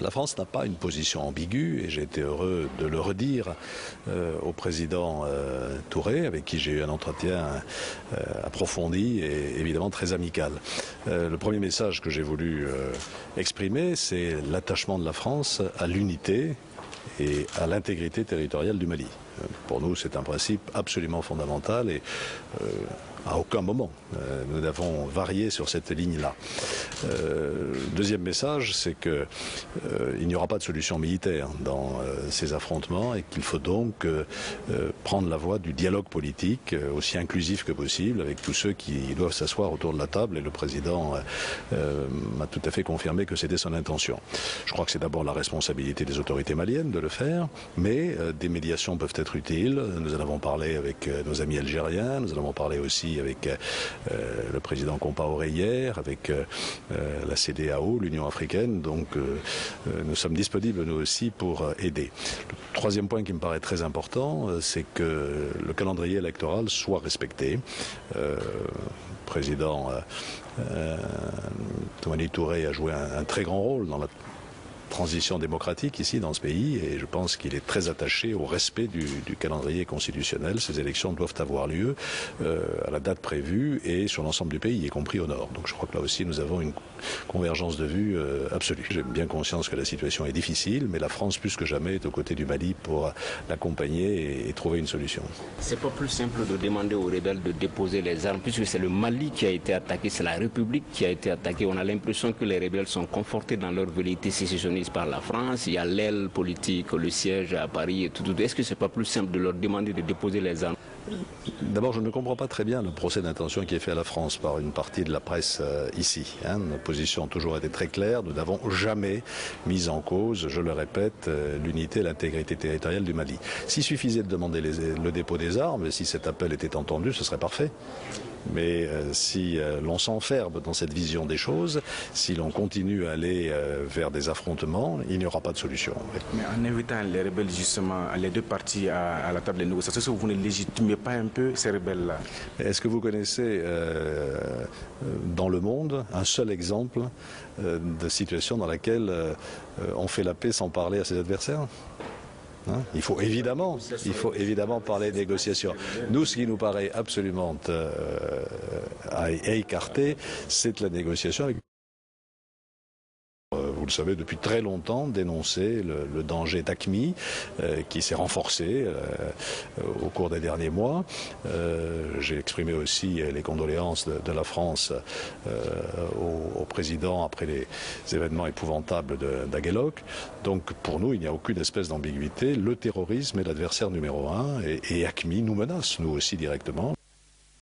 La France n'a pas une position ambiguë et j'ai été heureux de le redire au président Touré, avec qui j'ai eu un entretien approfondi et évidemment très amical. Le premier message que j'ai voulu exprimer, c'est l'attachement de la France à l'unité et à l'intégrité territoriale du Mali. Pour nous, c'est un principe absolument fondamental et à aucun moment nous n'avons varié sur cette ligne-là. Deuxième message, c'est qu'il n'y aura pas de solution militaire dans ces affrontements et qu'il faut donc prendre la voie du dialogue politique aussi inclusif que possible avec tous ceux qui doivent s'asseoir autour de la table, et le président m'a tout à fait confirmé que c'était son intention. Je crois que c'est d'abord la responsabilité des autorités maliennes de le faire, mais des médiations peuvent être utiles. Nous en avons parlé avec nos amis algériens, nous en avons parlé aussi avec le président Compaoré hier, avec la CEDEAO, l'Union africaine, donc nous sommes disponibles nous aussi pour aider. Le troisième point qui me paraît très important, c'est que le calendrier électoral soit respecté. Le président Toumani Touré a joué un très grand rôle dans la transition démocratique ici dans ce pays, et je pense qu'il est très attaché au respect du calendrier constitutionnel. Ces élections doivent avoir lieu à la date prévue et sur l'ensemble du pays, y compris au nord. Donc je crois que là aussi nous avons une convergence de vues absolue. J'ai bien conscience que la situation est difficile, mais la France plus que jamais est aux côtés du Mali pour l'accompagner et trouver une solution. C'est pas plus simple de demander aux rebelles de déposer les armes, puisque c'est le Mali qui a été attaqué, c'est la République qui a été attaquée. On a l'impression que les rebelles sont confortés dans leur velléité sécessionniste par la France. Il y a l'aile politique, le siège à Paris et tout. Est-ce que c'est pas plus simple de leur demander de déposer les armes? D'abord, je ne comprends pas très bien le procès d'intention qui est fait à la France par une partie de la presse ici. Notre position a toujours été très claire. Nous n'avons jamais mis en cause, je le répète, l'unité et l'intégrité territoriale du Mali. S'il suffisait de demander le dépôt des armes, si cet appel était entendu, ce serait parfait. Mais si l'on s'enferme dans cette vision des choses, si l'on continue à aller vers des affrontements, il n'y aura pas de solution. Mais en invitant les rebelles, justement, les deux parties à la table des négociations, est-ce que vous ne légitimez pas un peu ces rebelles-là? Est-ce que vous connaissez dans le monde un seul exemple de situation dans laquelle on fait la paix sans parler à ses adversaires ? Il faut évidemment parler de négociations. Nous, ce qui nous paraît absolument à écarter, c'est la négociation avec... Vous le savez, depuis très longtemps, dénoncer le danger d'AQMI qui s'est renforcé au cours des derniers mois. J'ai exprimé aussi les condoléances de la France au président après les événements épouvantables d'Aguelok. Donc pour nous, il n'y a aucune espèce d'ambiguïté. Le terrorisme est l'adversaire numéro un et AQMI nous menace, nous aussi directement.